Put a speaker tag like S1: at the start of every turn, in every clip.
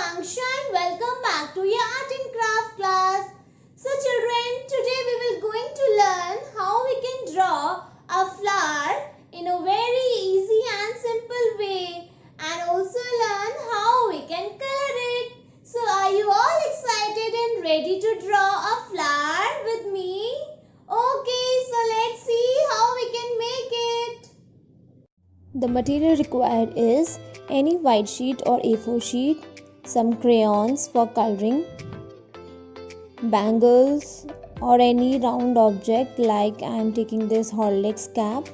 S1: Akanksha and welcome back to your art and craft class. So children, today we will going to learn how we can draw a flower in a very easy and simple way and also learn how we can color it. So are you all excited and ready to draw a flower with me? Okay, so let's see how we can make it.
S2: The material required is any white sheet or A4 sheet, some crayons for coloring, bangles or any round object like I am taking this Horlicks cap,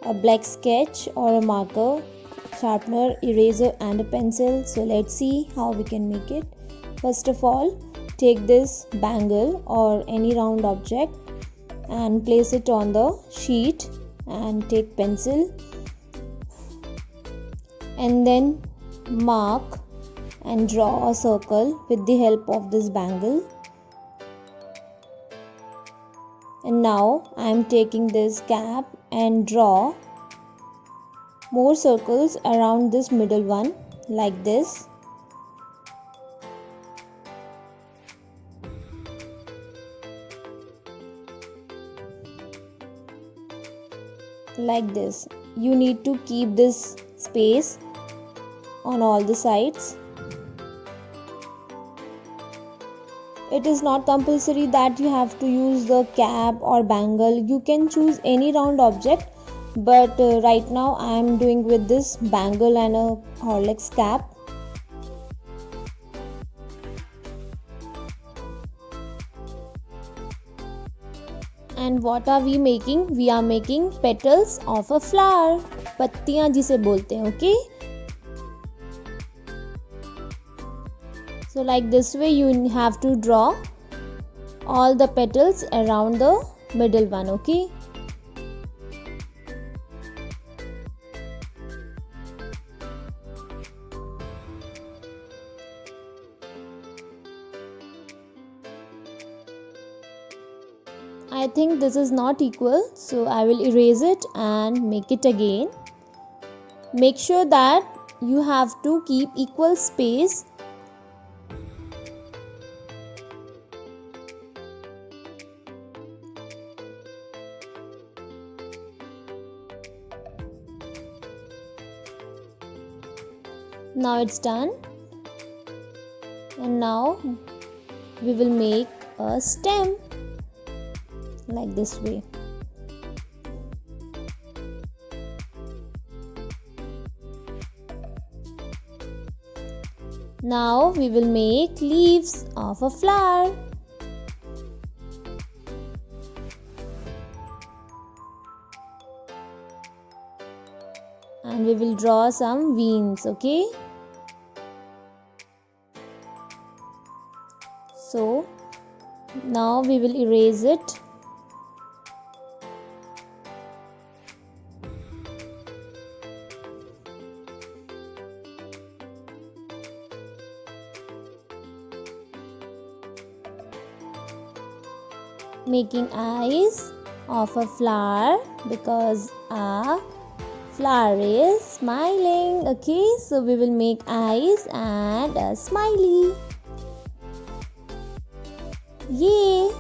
S2: a black sketch or a marker, sharpener, eraser and a pencil. So let's see how we can make it. First of all, take this bangle or any round object and place it on the sheet and take pencil and then mark and draw a circle with the help of this bangle. And now I am taking this cap and draw more circles around this middle one like this. Like this. You need to keep this space on all the sides. It is not compulsory that you have to use the cap or bangle. You can choose any round object, but right now I am doing with this bangle and a Horlicks cap. And what are we making? We are making petals of a flower. पत्तियां जिसे बोलते हैं, okay? So like this way you have to draw all the petals around the middle one, okay? I think this is not equal, so I will erase it and make it again. Make sure that you have to keep equal space. Now it's done. And now we will make a stem like this way. Now we will make leaves of a flower. And we will draw some veins, okay? So now we will erase it. Making eyes of a flower because a flower is smiling, okay? So we will make eyes and a smiley. Yay!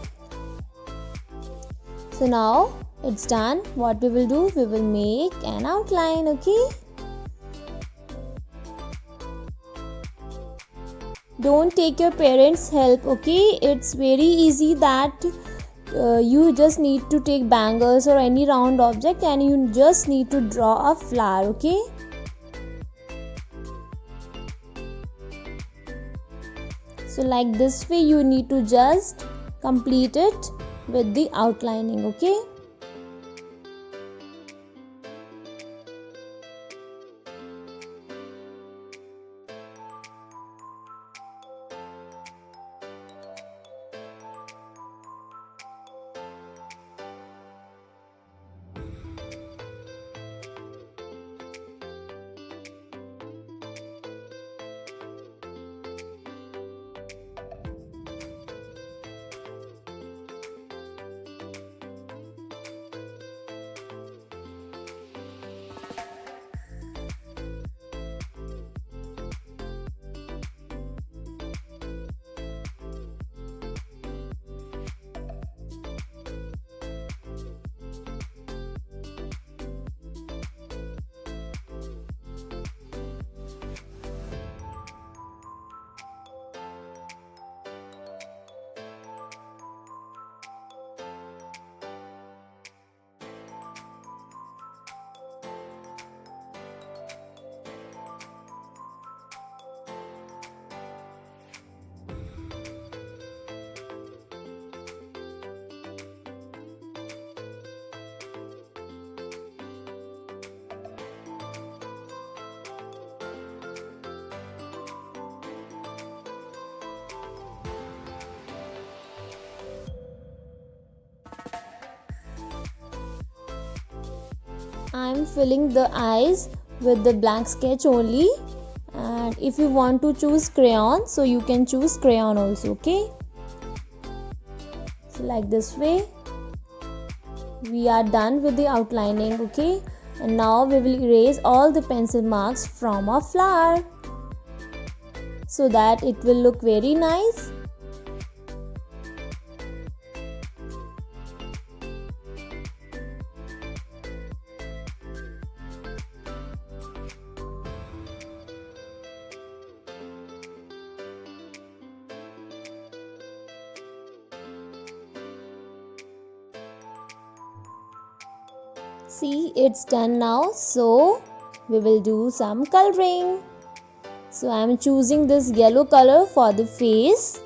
S2: So now it's done. What we will do, we will make an outline, okay? Don't take your parents' help, okay? It's very easy that you just need to take bangles or any round object and you just need to draw a flower, okay? So like this way you need to just complete it with the outlining, okay? I'm filling the eyes with the black sketch only, and if you want to choose crayon, so you can choose crayon also. Okay, so like this way we are done with the outlining. Okay, and now we will erase all the pencil marks from our flower so that it will look very nice. See, it's done now, so we will do some coloring. So I am choosing this yellow color for the face,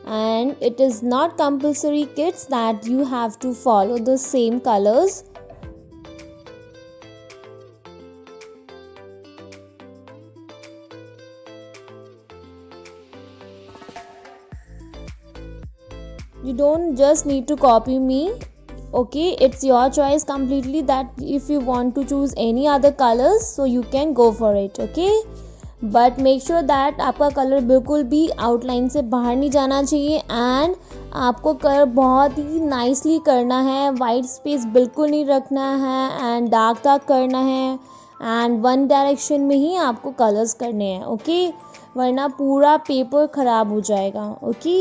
S2: and it is not compulsory, kids, that you have to follow the same colors. You don't just need to copy me. Okay, it's your choice completely that if you want to choose any other colors, so you can go for it. Okay, but make sure that आपका colour बिल्कुल भी outline से बाहर नहीं जाना चाहिए, and आपको colour बहुत ही नाइसली करना है. वाइट स्पेस बिल्कुल नहीं रखना है, एंड डार्क डार्क करना है, एंड वन डायरेक्शन में ही आपको कलर्स करने हैं. ओके, वरना पूरा पेपर ख़राब हो जाएगा. Okay,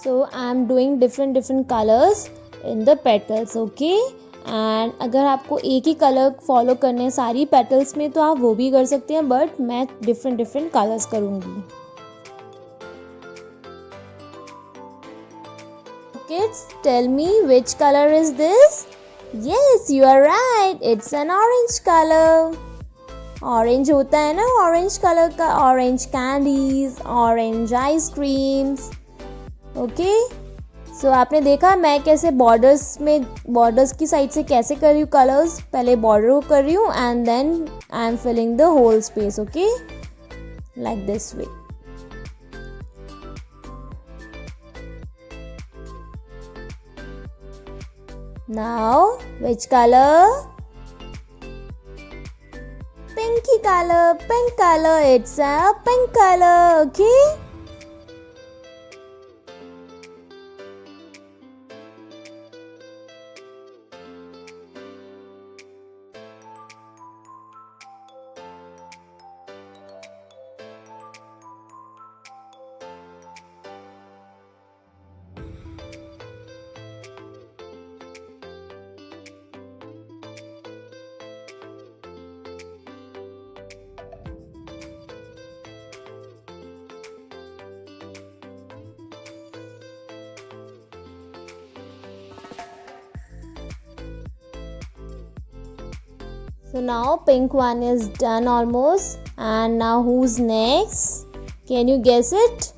S2: so I am doing different colours in the petals. Okay, and अगर आपको एक ही कलर फॉलो करने हैं सारी पेटल्स में, तो आप वो भी कर सकते हैं, बट मैं डिफरेंट कलर्स करूँगी. Kids, tell me which color is this? Yes, you are right. It's an orange color. Orange होता है ना orange color का, orange candies, orange ice creams. Okay? So आपने देखा मैं कैसे बॉर्डर्स की साइड से कैसे कर रही हूँ कलर्स. पहले बॉर्डर को कर रही हूँ and then I am filling the whole space. Okay, like this way. Now, which color? Pinky color, pink color. It's a pink color. Okay. So now pink one is done almost, and now who's next? Can you guess it?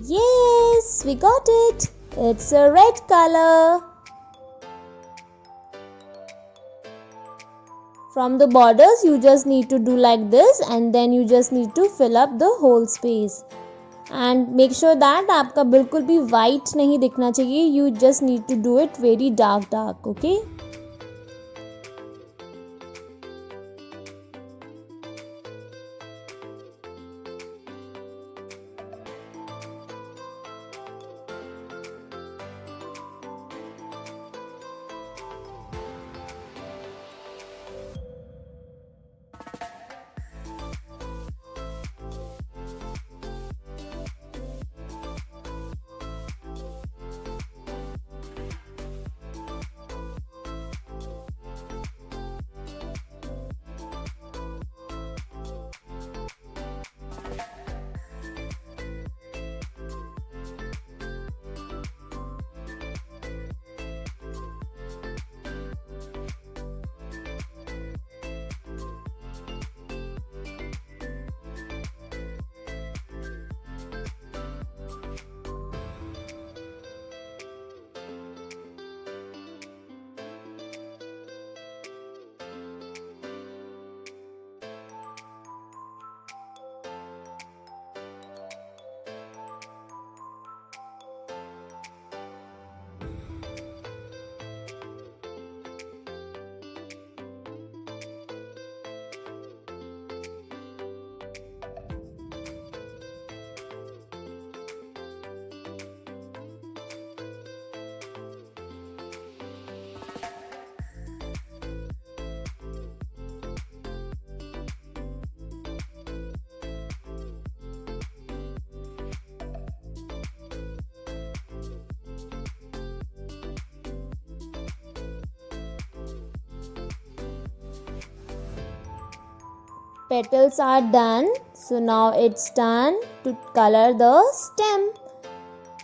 S2: Yes, we got it. It's a red color. From the borders you just need to do like this, and then you just need to fill up the whole space. And make sure that आपका बिल्कुल भी white नहीं दिखना चाहिए. You just need to do it very dark. Okay. petals are done. So now it's done to color the stem.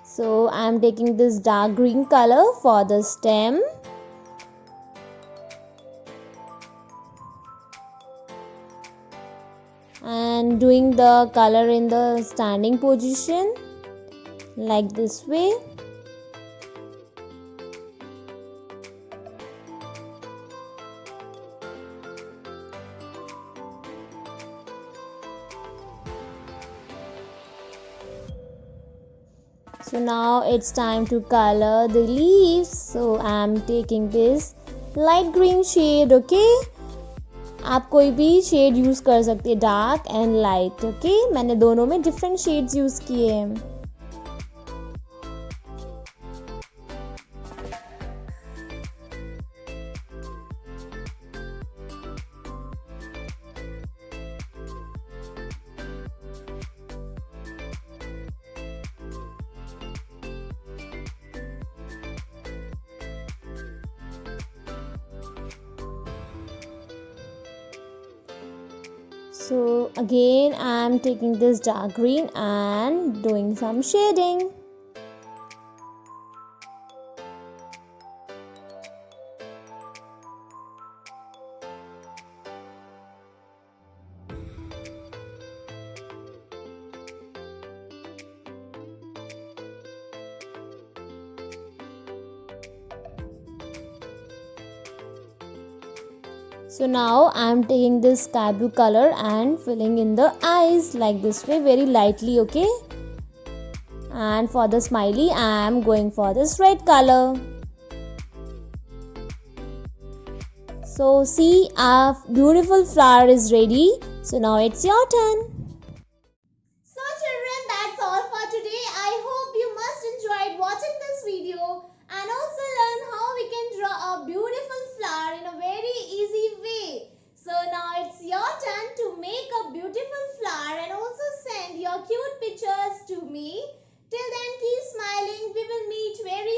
S2: So I am taking this dark green color for the stem. And doing the color in the standing position like this way. So now it's time to color the leaves. So I am taking this light green shade. Okay, आप कोई भी shade use कर सकते हैं, dark and light. Okay, मैंने दोनों में different shades use किए हैं. So again I am taking this dark green and doing some shading. So now I am taking this sky blue color and filling in the eyes like this way, very lightly. Okay, and for the smiley I am going for this red color. So see, our beautiful flower is ready. So now it's your turn.
S1: So children, that's all for today. I hope you must enjoyed watching this video and also learn how we can draw a beautiful flower in a very easy way. So now it's your turn to make a beautiful flower and also send your cute pictures to me. Till then, keep smiling. We will meet very